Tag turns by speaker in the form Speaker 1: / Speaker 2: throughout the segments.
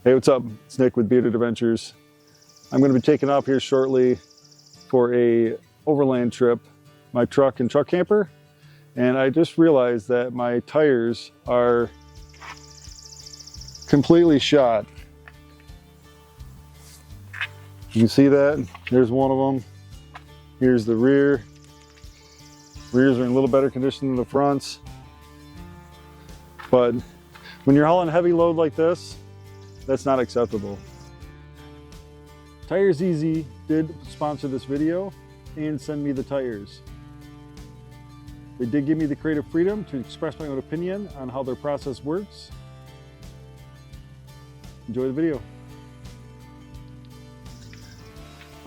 Speaker 1: Hey, what's up? It's Nick with Bearded Adventures. I'm going to be taking off here shortly for a overland trip, my truck and truck camper, and I just realized that my tires are completely shot. You can see that? There's one of them. Here's the rear. Rears are in a little better condition than the fronts. But when you're hauling heavy load like this, that's not acceptable. Tires Easy did sponsor this video and send me the tires. They did give me the creative freedom to express my own opinion on how their process works. Enjoy the video.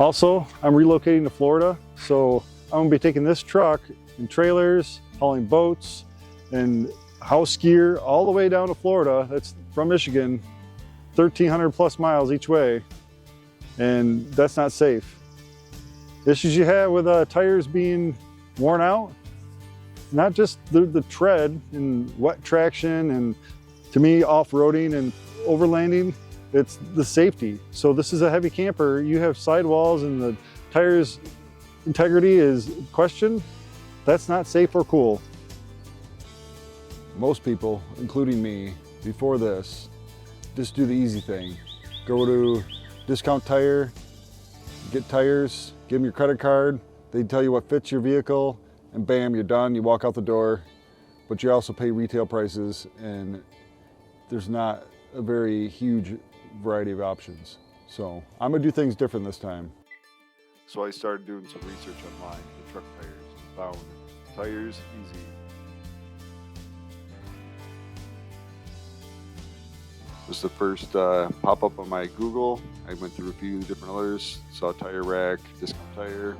Speaker 1: Also, I'm relocating to Florida, so I'm gonna be taking this truck and trailers, hauling boats and house gear all the way down to Florida. That's from Michigan, 1,300 plus miles each way, and that's not safe. Issues you have with tires being worn out, not just the tread and wet traction, and to me off-roading and overlanding, it's the safety. So this is a heavy camper. You have sidewalls and the tires integrity is questioned. That's not safe or cool.
Speaker 2: Most people, including me, before this, just do the easy thing. Go to Discount Tire, get tires, give them your credit card, they tell you what fits your vehicle, and bam, you're done, you walk out the door. But you also pay retail prices, and there's not a very huge variety of options. So I'm gonna do things different this time. So I started doing some research online for truck tires and found Tires Easy. Was the first pop-up on my Google. I went through a few different others, saw Tire Rack, Discount Tire,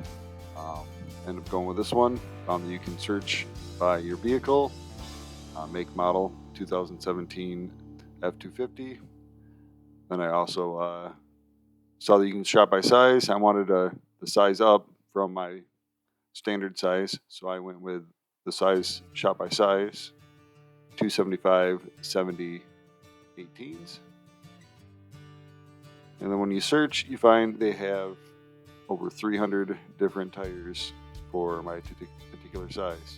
Speaker 2: ended up going with this one. Found that you can search by your vehicle, make, model, 2017 F250. Then I also saw that you can shop by size. I wanted the size up from my standard size, so I went with the size shop by size, 275 70 18s. And then when you search, you find they have over 300 different tires for my particular size.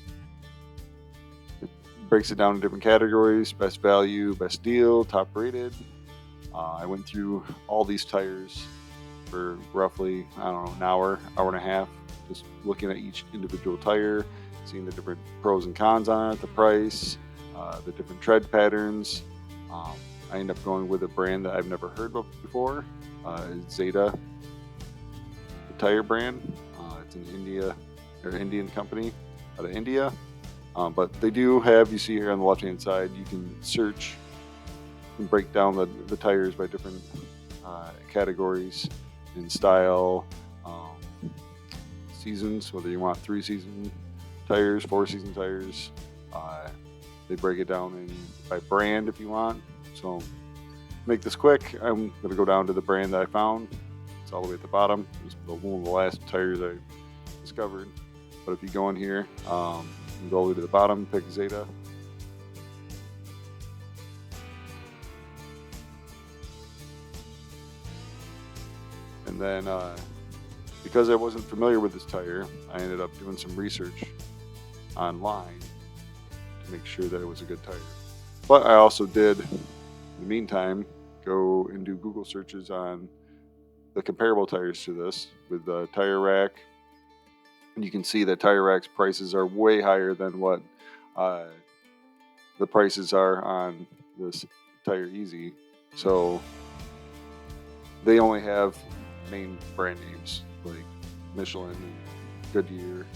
Speaker 2: It breaks it down in different categories: best value, best deal, top rated. I went through all these tires for roughly, I don't know, an hour and a half, just looking at each individual tire, seeing the different pros and cons on it, the price, the different tread patterns. I ended up going with a brand that I've never heard of before, Zeta, the tire brand. It's an Indian company out of India. But they do have, you see here on the left-hand side, you can search and break down the tires by different categories in style, seasons, whether you want 3-season tires, 4-season tires. They break it down by brand if you want. So make this quick, I'm going to go down to the brand that I found. It's all the way at the bottom. It's one of the last tires I discovered. But if you go in here, you can go all the way to the bottom, pick Zeta. And then because I wasn't familiar with this tire, I ended up doing some research online to make sure that it was a good tire. But I also did, in the meantime, go and do Google searches on the comparable tires to this with the Tire Rack. And you can see that Tire Rack's prices are way higher than what the prices are on this Tire Easy. So they only have main brand names like Michelin and Goodyear.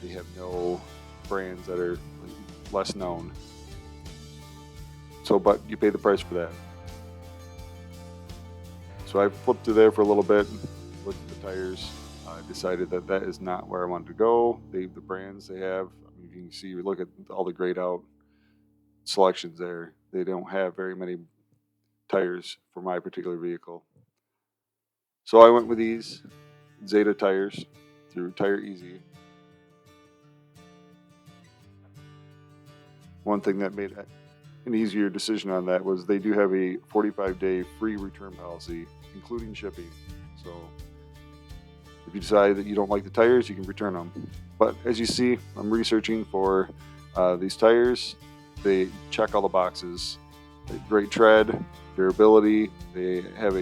Speaker 2: They have no brands that are less known. So, but you pay the price for that. So I flipped through there for a little bit, looked at the tires. I decided that that is not where I wanted to go. The brands they have, I mean, you can see, look at all the grayed out selections there. They don't have very many tires for my particular vehicle. So I went with these Zeta tires through Tire Easy. One thing that made an easier decision on that was they do have a 45-day free return policy, including shipping. So if you decide that you don't like the tires, you can return them. But as you see, I'm researching for these tires. They check all the boxes. Great tread, durability. They have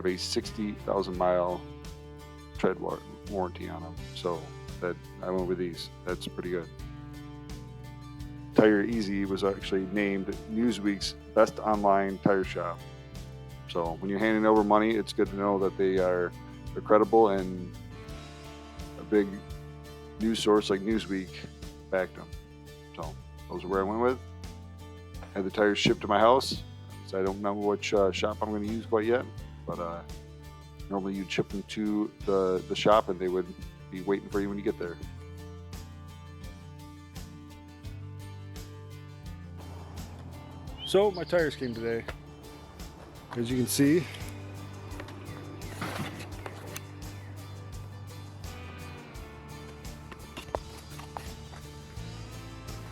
Speaker 2: a 60,000 mile tread warranty on them. So that I went with these. That's pretty good. Tire Easy was actually named Newsweek's best online tire shop. So when you're handing over money, it's good to know that they're credible, and a big news source like Newsweek backed them. So those are where I went with. Had the tires shipped to my house. So I don't know which shop I'm going to use quite yet, but normally you'd ship them to the shop and they would be waiting for you when you get there.
Speaker 1: So my tires came today. As you can see,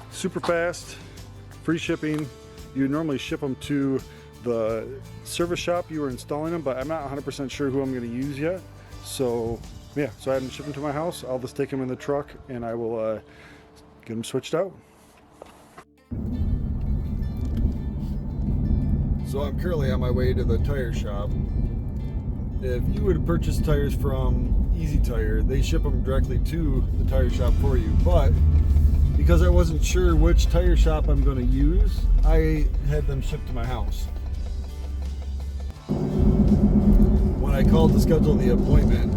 Speaker 1: super fast, free shipping. You normally ship them to the service shop you were installing them, but I'm not 100% sure who I'm going to use yet. So yeah, so I haven't shipped them to my house. I'll just take them in the truck and I will get them switched out. So I'm currently on my way to the tire shop. If you were to purchase tires from Easy Tire, they ship them directly to the tire shop for you. But because I wasn't sure which tire shop I'm going to use, I had them shipped to my house. When I called to schedule the appointment,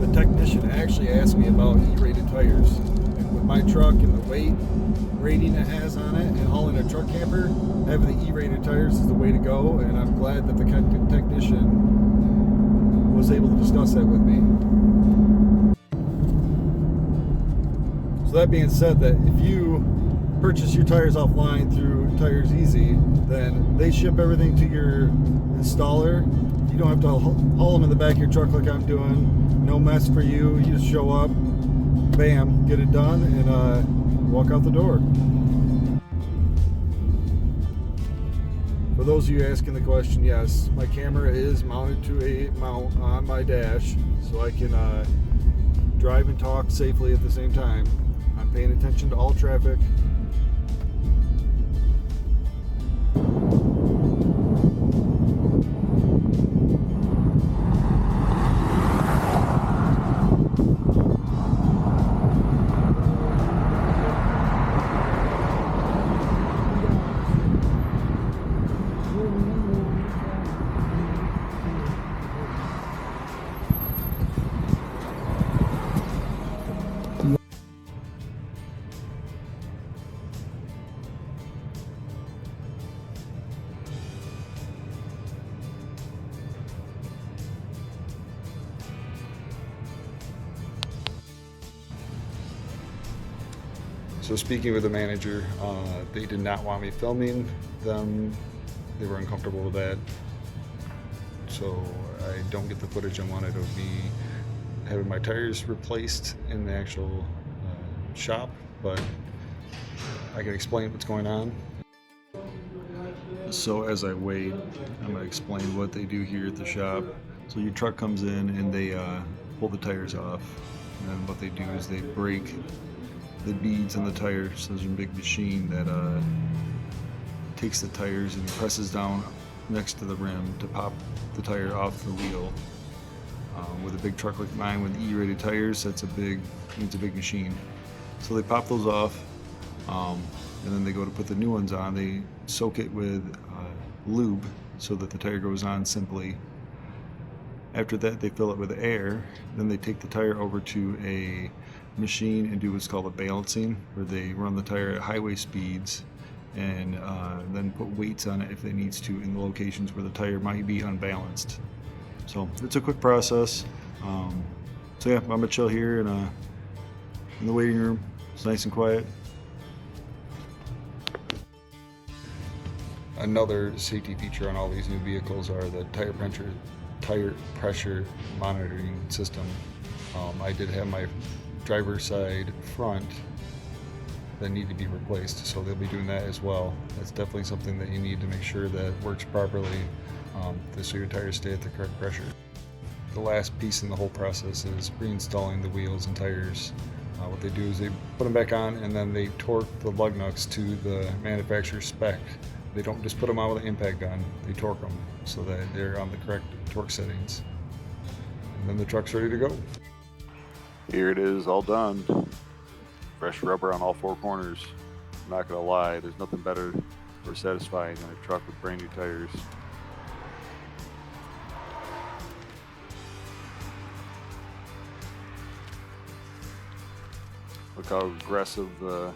Speaker 1: the technician actually asked me about E-rated tires. And with my truck and the weight rating it has on it and hauling a truck camper, having the E-rated tires is the way to go, and I'm glad that the technician was able to discuss that with me. So that being said, that if you purchase your tires offline through Tires Easy, then they ship everything to your installer. You don't have to haul them in the back of your truck like I'm doing. No mess for you. You just show up, bam, get it done, and walk out the door. For those of you asking the question, yes, my camera is mounted to a mount on my dash, so I can drive and talk safely at the same time. I'm paying attention to all traffic. So speaking with the manager, they did not want me filming them. They were uncomfortable with that. So I don't get the footage I wanted of me having my tires replaced in the actual shop, but I can explain what's going on. So as I wait, I'm going to explain what they do here at the shop. So your truck comes in and they pull the tires off. And then what they do is they break the beads on the tire. So there's a big machine that takes the tires and presses down next to the rim to pop the tire off the wheel. With a big truck like mine with E-rated tires, that's a big machine. So they pop those off, and then they go to put the new ones on. They soak it with lube so that the tire goes on simply. After that, they fill it with air. Then they take the tire over to a machine and do what's called a balancing, where they run the tire at highway speeds and then put weights on it if it needs to in the locations where the tire might be unbalanced. So it's a quick process. So yeah, I'm gonna chill here in the waiting room. It's nice and quiet. Another safety feature on all these new vehicles are the tire pressure monitoring system. I did have my driver's side front
Speaker 3: that need to be replaced, so they'll be doing that as well. That's definitely something that you need to make sure that works properly, so your tires stay at the correct pressure. The last piece in the whole process is reinstalling the wheels and tires. What they do is they put them back on and then they torque the lug nuts to the manufacturer's spec. They don't just put them on with an impact gun, they torque them so that they're on the correct torque settings. And then the truck's ready to go.
Speaker 2: Here it is, all done. Fresh rubber on all four corners. I'm not gonna lie, there's nothing better or satisfying than a truck with brand new tires. Look how aggressive the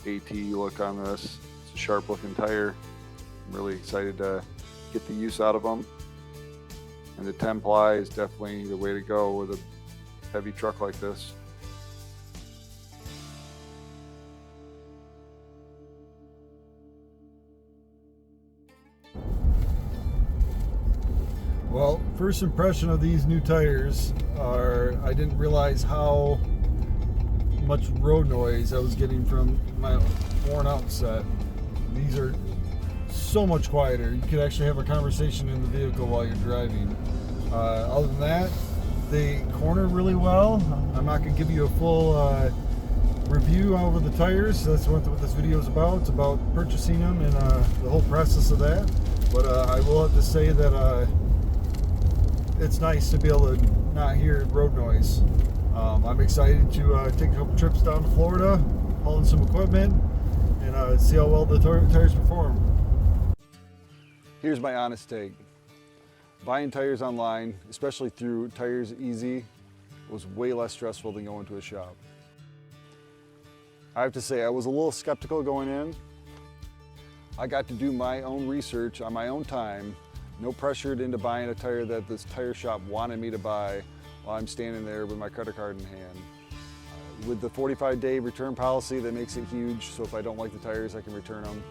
Speaker 2: AT look on this. It's a sharp looking tire. I'm really excited to get the use out of them. And the 10 ply is definitely the way to go with a heavy truck like this.
Speaker 1: Well, first impression of these new tires are I didn't realize how much road noise I was getting from my worn out set. These are so much quieter. You could actually have a conversation in the vehicle while you're driving. Other than that, they corner really well. I'm not going to give you a full review over the tires. That's what this video is about. It's about purchasing them and the whole process of that. But I will have to say that it's nice to be able to not hear road noise. I'm excited to take a couple trips down to Florida, haul in some equipment, and see how well the tires perform. Here's my honest take. Buying tires online, especially through Tires Easy, was way less stressful than going to a shop. I have to say, I was a little skeptical going in. I got to do my own research on my own time, no pressured into buying a tire that this tire shop wanted me to buy while I'm standing there with my credit card in hand. With the 45-day return policy, that makes it huge, so if I don't like the tires, I can return them.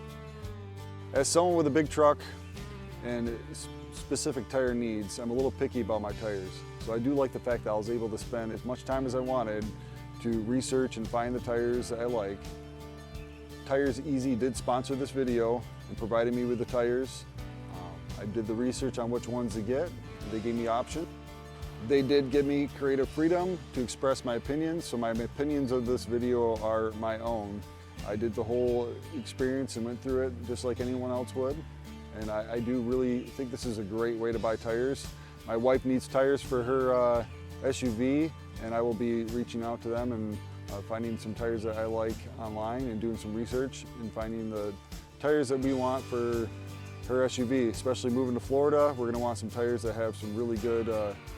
Speaker 1: As someone with a big truck and specific tire needs, I'm a little picky about my tires. So I do like the fact that I was able to spend as much time as I wanted to research and find the tires that I like. Tires Easy did sponsor this video and provided me with the tires. I did the research on which ones to get. They gave me options. They did give me creative freedom to express my opinions, so my opinions of this video are my own. I did the whole experience and went through it just like anyone else would. And I do really think this is a great way to buy tires. My wife needs tires for her SUV, and I will be reaching out to them and finding some tires that I like online and doing some research and finding the tires that we want for her SUV, especially moving to Florida. We're going to want some tires that have some really good